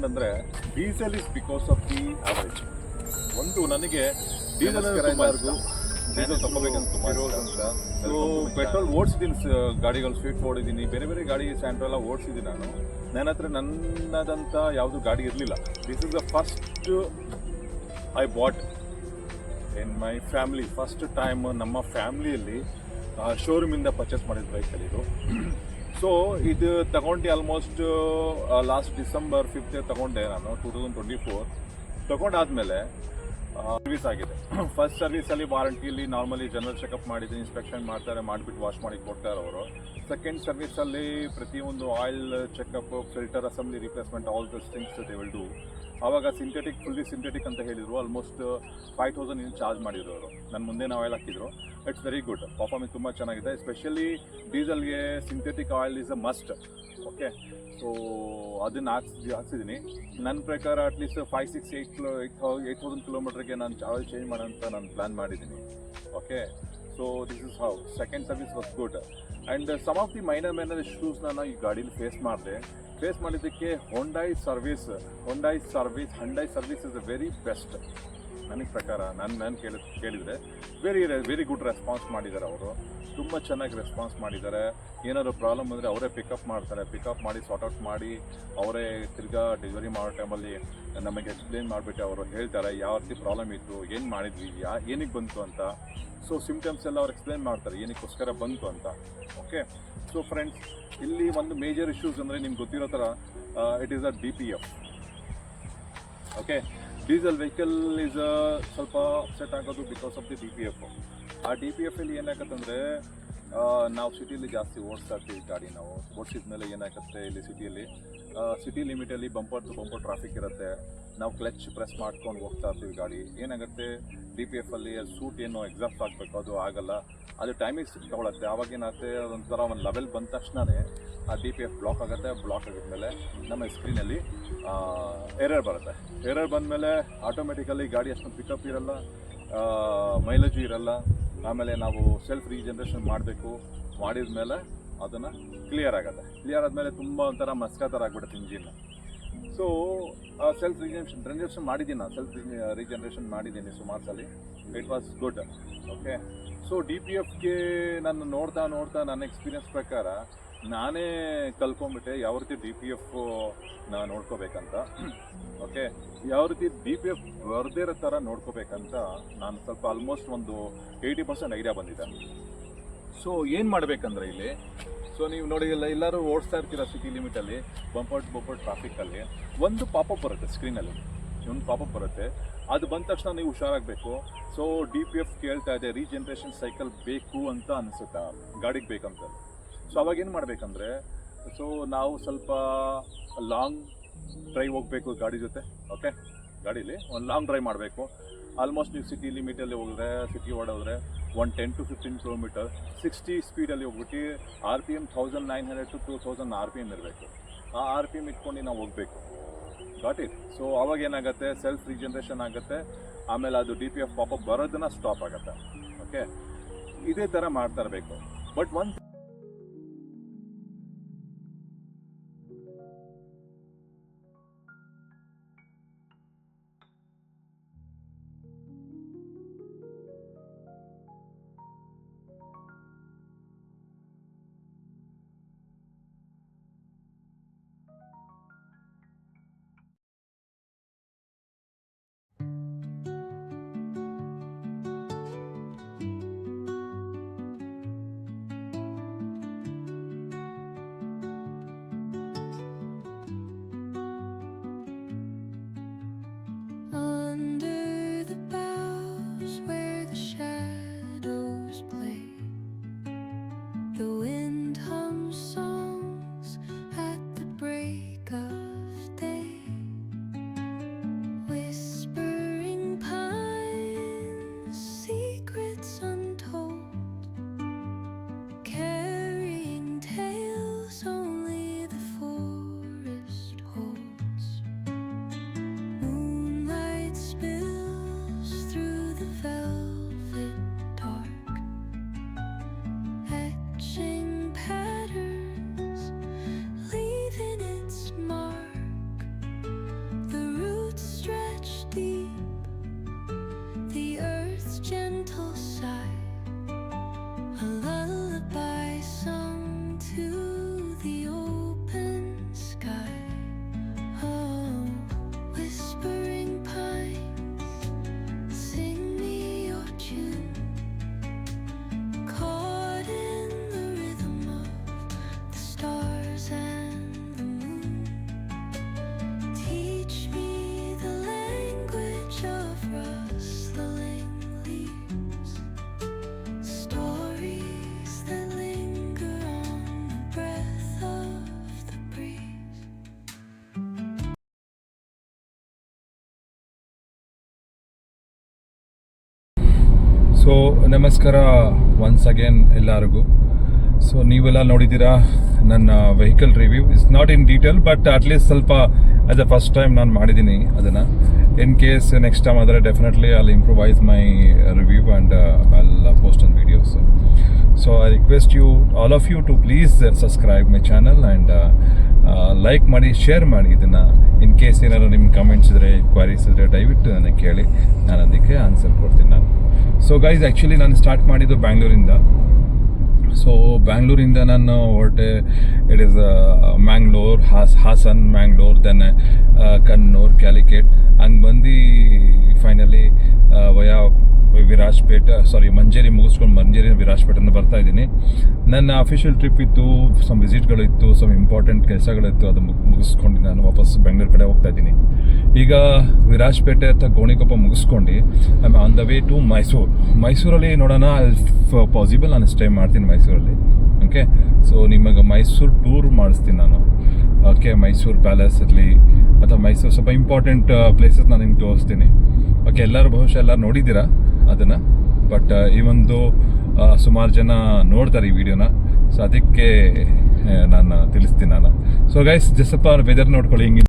ಏನಂದ್ರೆ diesel is because of the average. ಒಂದು ನನಗೆ ಡೀಸೆಲ್ ಡೀಸೆಲ್ ತಗೋಬೇಕಂತ ತುಂಬ ಇಷ್ಟ. ಸೊ ಪೆಟ್ರೋಲ್ ಓಡಿಸಿದ್ದೀನಿ, ಗಾಡಿಗಳು ಸ್ವೀಟ್ ಓಡಿದ್ದೀನಿ, ಬೇರೆ ಬೇರೆ ಗಾಡಿ ಸ್ಯಾಂಟ್ರೋ ಎಲ್ಲ ಓಡಿಸಿದ್ದೀನಿ ನಾನು. ನನ್ನ ಹತ್ರ ನನ್ನದಂಥ ಯಾವುದು ಗಾಡಿ ಇರಲಿಲ್ಲ. This is the first I bought in my family. First time ನಮ್ಮ ಫ್ಯಾಮಿಲಿಯಲ್ಲಿ ಶೋರೂಮಿಂದ ಪರ್ಚೇಸ್ ಮಾಡಿದ ವೆಹಿಕಲ್ ಇದು. ಸೊ ಇದು ತಗೊಂಡು ಆಲ್ಮೋಸ್ಟ್ ಲಾಸ್ಟ್ ಡಿಸೆಂಬರ್ 5th ತಗೊಂಡೆ ನಾನು, 2024. ತಗೊಂಡಾದ್ಮೇಲೆ ಸರ್ವಿಸ್ ಆಗಿದೆ. ಫಸ್ಟ್ ಸರ್ವಿಸಲ್ಲಿ ವಾರಂಟಿಯಲ್ಲಿ ನಾರ್ಮಲಿ ಜನರಲ್ ಚೆಕಪ್ ಮಾಡಿದ್ದೀನಿ, ಇನ್ಸ್ಪೆಕ್ಷನ್ ಮಾಡ್ತಾರೆ, ಮಾಡಿಬಿಟ್ಟು ವಾಶ್ ಮಾಡಿ ಕೊಡ್ತಾರೆ ಅವರು. ಸೆಕೆಂಡ್ ಸರ್ವಿಸಲ್ಲಿ ಪ್ರತಿಯೊಂದು oil checkup, filter assembly replacement, all those things they will do. ಆವಾಗ ಸಿಂಥೆಟಿಕ್, ಫುಲ್ಲಿ ಸಿಂಥೆಟಿಕ್ ಅಂತ ಹೇಳಿದರು. ಆಲ್ಮೋಸ್ಟ್ 5,000 ಏನು ಚಾರ್ಜ್ ಮಾಡಿದ್ರು ಅವರು. ನನ್ನ ಮುಂದೆ ಆಯಿಲ್ ಹಾಕಿದ್ರು. ಇಟ್ಸ್ ವೆರಿ ಗುಡ್, ಪರ್ಫಾರ್ಮೆನ್ಸ್ ತುಂಬ ಚೆನ್ನಾಗಿದೆ. ಎಸ್ಪೆಷಲಿ ಡೀಸೆಲ್ಗೆ synthetic oil is a must. Okay, so ಅದನ್ನು ಹಾಕ್ಸಿದ್ದೀನಿ. ನನ್ನ ಪ್ರಕಾರ ಅಟ್ಲೀಸ್ಟ್ 8,000 ಕಿಲೋಮೀಟ್ರಿಗೆ ನಾನು ಆಯಿಲ್ ಚೇಂಜ್ ಮಾಡೋಂತ ನಾನು ಪ್ಲ್ಯಾನ್ ಮಾಡಿದ್ದೀನಿ. Okay, so this is how. Second service was good. And some of the minor issues ನಾನು ಈ ಗಾಡೀಲಿ ಫೇಸ್ ಮಾಡಿದ್ದಕ್ಕೆ Hyundai service is a very best ನನಗೆ ಪ್ರಕಾರ. ನಾನು ಕೇಳಿದರೆ ವೆರಿ ಗುಡ್ ರೆಸ್ಪಾನ್ಸ್ ಮಾಡಿದ್ದಾರೆ ಅವರು. ತುಂಬ ಚೆನ್ನಾಗಿ ರೆಸ್ಪಾನ್ಸ್ ಮಾಡಿದ್ದಾರೆ. ಏನಾದರೂ ಪ್ರಾಬ್ಲಮ್ ಅಂದರೆ ಅವರೇ ಪಿಕಪ್ ಮಾಡಿ ಸಾರ್ಟ್ಔಟ್ ಮಾಡಿ ಅವರೇ ತಿರ್ಗಾ ಡೆಲಿವರಿ ಮಾಡೋ ಟೈಮಲ್ಲಿ ನಮಗೆ ಎಕ್ಸ್ಪ್ಲೇನ್ ಮಾಡಿಬಿಟ್ಟು ಅವರು ಹೇಳ್ತಾರೆ ಯಾವ ರೀತಿ ಪ್ರಾಬ್ಲಮ್ ಇತ್ತು, ಏನು ಮಾಡಿದ್ವಿ, ಏನಕ್ಕೆ ಬಂತು ಅಂತ. ಸೊ ಸಿಮ್ಟಮ್ಸ್ ಎಲ್ಲ ಅವ್ರು ಎಕ್ಸ್ಪ್ಲೇನ್ ಮಾಡ್ತಾರೆ ಏನಕ್ಕೋಸ್ಕರ ಬಂತು ಅಂತ. ಓಕೆ, ಸೊ ಫ್ರೆಂಡ್ಸ್, ಇಲ್ಲಿ ಒಂದು ಮೇಜರ್ ಇಶ್ಯೂಸ್ ಅಂದರೆ ನಿಮ್ಗೆ ಗೊತ್ತಿರೋ ಥರ it is a DPF. Okay, diesel vehicle is ಸ್ವಲ್ಪ ಅಪ್ಸೆಟ್ ಆಗೋದು ಬಿಕಾಸ್ ಆಫ್ ದಿ DPF. ಆ DPFಲ್ಲಿ ಏನಾಗತ್ತಂದರೆ ನಾವು ಸಿಟಿಯಲ್ಲಿ ಜಾಸ್ತಿ ಓಡಿಸ್ತಾ ಇರ್ತೀವಿ ಗಾಡಿ. ನಾವು ಓಡಿಸಿದ್ಮೇಲೆ ಏನಾಗುತ್ತೆ, ಇಲ್ಲಿ ಸಿಟಿ ಲಿಮಿಟಲ್ಲಿ ಬಂಪರ್ ಟು ಬಂಪರ್ ಟ್ರಾಫಿಕ್ ಇರುತ್ತೆ. ನಾವು ಕ್ಲಚ್ ಪ್ರೆಸ್ ಮಾಡ್ಕೊಂಡು ಹೋಗ್ತಾ ಇರ್ತೀವಿ ಗಾಡಿ. ಏನಾಗುತ್ತೆ, DPFಲ್ಲಿ ಸೂಟ್ ಏನು ಎಕ್ಸಾಸ್ಟ್ ಆಗಬೇಕು ಅದು ಆಗಲ್ಲ, ಅದು ಟೈಮಿಂಗ್ ತೊಗೊಳತ್ತೆ. ಆವಾಗೇನಾಗುತ್ತೆ, ಅದೊಂಥರ ಒಂದು ಲೆವೆಲ್ ಬಂದ ತಕ್ಷಣವೇ ಆ DPF ಬ್ಲಾಕ್ ಆಗುತ್ತೆ. ಬ್ಲಾಕ್ ಆಗಿದ್ಮೇಲೆ ನಮ್ಮ ಸ್ಕ್ರೀನಲ್ಲಿ ಎರರ್ ಬರುತ್ತೆ. ಎರರ್ ಬಂದಮೇಲೆ ಆಟೋಮೆಟಿಕಲಿ ಗಾಡಿ ಅಷ್ಟೊಂದು ಪಿಕಪ್ ಇರಲ್ಲ, ಮೈಲೇಜು ಇರಲ್ಲ. ಆಮೇಲೆ ನಾವು ಸೆಲ್ಫ್ ರೀಜನ್ರೇಷನ್ ಮಾಡಬೇಕು. ಮಾಡಿದ್ಮೇಲೆ ಅದನ್ನು ಕ್ಲಿಯರ್ ಆಗುತ್ತೆ. ಕ್ಲಿಯರ್ ಆದಮೇಲೆ ತುಂಬ ಒಂಥರ ಮಸ್ಕ ಥರ ಆಗಿಬಿಡುತ್ತೆ ಇಂಜಿನ್. ಸೊ ಸೆಲ್ಫ್ ರೀಜನ್ರೇಷನ್ ಮಾಡಿದ್ದೀನಿ ಸುಮಾರು ಸಲ. It was good. Okay, so DPFಗೆ ನಾನು ನೋಡ್ತಾ ನನ್ನ ಎಕ್ಸ್ಪೀರಿಯನ್ಸ್ ಪ್ರಕಾರ ನಾನೇ ಕಲ್ಕೊಂಡ್ಬಿಟ್ಟೆ ಯಾವ ರೀತಿ DPF ನೋಡ್ಕೋಬೇಕಂತ. ಓಕೆ, ಯಾವ ರೀತಿ DPF ಬರದೇ ಇರೋ ಥರ ನೋಡ್ಕೋಬೇಕಂತ ನಾನು ಸ್ವಲ್ಪ ಆಲ್ಮೋಸ್ಟ್ ಒಂದು 80% ಐಡಿಯಾ ಬಂದಿದೆ. ಸೊ ಏನು ಮಾಡಬೇಕಂದ್ರೆ ಇಲ್ಲಿ, ಸೊ ನೀವು ನೋಡಿ ಎಲ್ಲರೂ ಓಡಿಸ್ತಾ ಇರ್ತೀರ ಸಿಟಿ ಲಿಮಿಟಲ್ಲಿ, ಬಂಪರ್ ಟ್ರಾಫಿಕ್ಕಲ್ಲಿ ಒಂದು ಪಾಪಪ್ ಬರುತ್ತೆ ಸ್ಕ್ರೀನಲ್ಲಿ. ಅದು ಬಂದ ತಕ್ಷಣ ನೀವು ಹುಷಾರಾಗಬೇಕು. ಸೊ DPF ಕೇಳ್ತಾ ಇದೆ, ರೀಜನ್ರೇಷನ್ ಸೈಕಲ್ ಬೇಕು ಅಂತ ಅನಿಸುತ್ತಾ ಗಾಡಿಗೆ ಬೇಕಂತ. ಸೊ ಅವಾಗ ಏನು ಮಾಡಬೇಕಂದ್ರೆ, ಸೊ ನಾವು ಸ್ವಲ್ಪ ಲಾಂಗ್ ಡ್ರೈವ್ ಹೋಗಬೇಕು ಗಾಡಿ ಜೊತೆ. ಓಕೆ, ಗಾಡೀಲಿ ಒಂದು ಲಾಂಗ್ ಡ್ರೈವ್ ಮಾಡಬೇಕು. ಆಲ್ಮೋಸ್ಟ್ ನೀವು ಸಿಟಿ ಲಿಮಿಟಲ್ಲಿ ಸಿಟಿ ಓಡೋದ್ರೆ 10 to 15 ಕಿಲೋಮೀಟರ್ 60 ಸ್ಪೀಡಲ್ಲಿ ಹೋಗ್ಬಿಟ್ಟು RPM 1900 to 2000 RPM ಇರಬೇಕು. ಆ RPM ಇಟ್ಕೊಂಡು ನಾವು ಹೋಗಬೇಕು. Got it. ಸೊ ಅವಾಗ ಏನಾಗುತ್ತೆ, ಸೆಲ್ಫ್ ರೀಜನ್ರೇಷನ್ ಆಗುತ್ತೆ. ಆಮೇಲೆ ಅದು DPF ಪಾಪಪ್ ಬರೋದನ್ನ ಸ್ಟಾಪ್ ಆಗುತ್ತೆ. ಓಕೆ, ಇದೇ ಥರ ಮಾಡ್ತಾ ಇರಬೇಕು. ಬಟ್ ಒಂದು ಸೊ ನಮಸ್ಕಾರ ಒನ್ಸ್ ಅಗೇನ್ ಎಲ್ಲರಿಗೂ. ಸೊ ನೀವೆಲ್ಲ ನೋಡಿದ್ದೀರಾ ನನ್ನ vehicle review. It's not in detail but at least ಸ್ವಲ್ಪ ಆಸ್ ಅ ಫಸ್ಟ್ ಟೈಮ್ ನಾನು ಮಾಡಿದ್ದೀನಿ ಅದನ್ನು. ಇನ್ ಕೇಸ್ ನೆಕ್ಸ್ಟ್ ಟೈಮ್ ಆದರೆ definitely I'll improvise my review and I'll post on videos. So I request you all of you to please subscribe my channel and like ಮಾಡಿ, share ಮಾಡಿ ಇದನ್ನು. In case ಏನಾದ್ರು ನಿಮ್ಮ comments ಇದ್ದರೆ, queries ಇದ್ದರೆ ದಯವಿಟ್ಟು ನನಗೆ ಕೇಳಿ, ನಾನು ಅದಕ್ಕೆ ಆನ್ಸರ್ ಕೊಡ್ತೀನಿ ನಾನು. ಸೊ ಗೈಸ್, ಆ್ಯಕ್ಚುಲಿ ನಾನು ಸ್ಟಾರ್ಟ್ ಮಾಡಿದ್ದು ಬ್ಯಾಂಗ್ಳೂರಿಂದ. ಸೊ ಬ್ಯಾಂಗ್ಳೂರಿಂದ ನಾನು ಹೊರಟೆ. It is Mangalore, Hassan, Mangalore, then Kannur, Calicut, ಹಂಗೆ ಬಂದು ಫೈನಲಿ ವಯಾ ಮಂಜೇರಿ ಮುಗಿಸ್ಕೊಂಡು ಮಂಜೇರಿ ವಿರಾಜ್ಪೇಟೆಯಿಂದ ಬರ್ತಾ ಇದ್ದೀನಿ. ನನ್ನ ಅಫಿಷಿಯಲ್ ಟ್ರಿಪ್ ಇತ್ತು, ಸಮ್ ವಿಸಿಟ್ಗಳಿತ್ತು, ಸಮ್ ಇಂಪಾರ್ಟೆಂಟ್ ಕೆಲಸಗಳಿತ್ತು. ಅದು ಮುಗಿಸ್ಕೊಂಡು ನಾನು ವಾಪಸ್ ಬೆಂಗಳೂರು ಕಡೆ ಹೋಗ್ತಾ ಇದ್ದೀನಿ. ಈಗ ವಿರಾಜ್ಪೇಟೆ ಅಥವಾ ಗೋಣಿಕೊಪ್ಪ ಮುಗಿಸ್ಕೊಂಡು I am on the way to ಮೈಸೂರಲ್ಲಿ ನೋಡೋಣ. ಪಾಸಿಬಲ್ ನಾನು ಸ್ಟೇ ಮಾಡ್ತೀನಿ ಮೈಸೂರಲ್ಲಿ. ಓಕೆ, ಸೊ ನಿಮಗೆ ಮೈಸೂರು ಟೂರ್ ಮಾಡಿಸ್ತೀನಿ ನಾನು. ಓಕೆ, ಮೈಸೂರು ಪ್ಯಾಲೇಸ್ ಇರಲಿ ಅಥವಾ ಮೈಸೂರು ಸ್ವಲ್ಪ ಇಂಪಾರ್ಟೆಂಟ್ ಪ್ಲೇಸಸ್ ನಾನು ನಿಮ್ಗೆ ತೋರಿಸ್ತೀನಿ. ಓಕೆ, ಬಹುಶಃ ಎಲ್ಲರೂ ನೋಡಿದ್ದೀರಾ ಅದನ್ನು, ಬಟ್ ಈ ಒಂದು ಸುಮಾರು ಜನ ನೋಡ್ತಾರೆ ಈ ವಿಡಿಯೋನ. ಸೊ ಅದಕ್ಕೆ ನಾನು ತಿಳಿಸ್ತೀನಿ ನಾನು. ಸೊ ಗೈಸ್, ಜಸ್ಟ್ ಸ್ವಲ್ಪ ವೆದರ್ ನೋಡ್ಕೊಳ್ಳಿ ಹಿಂಗೆ.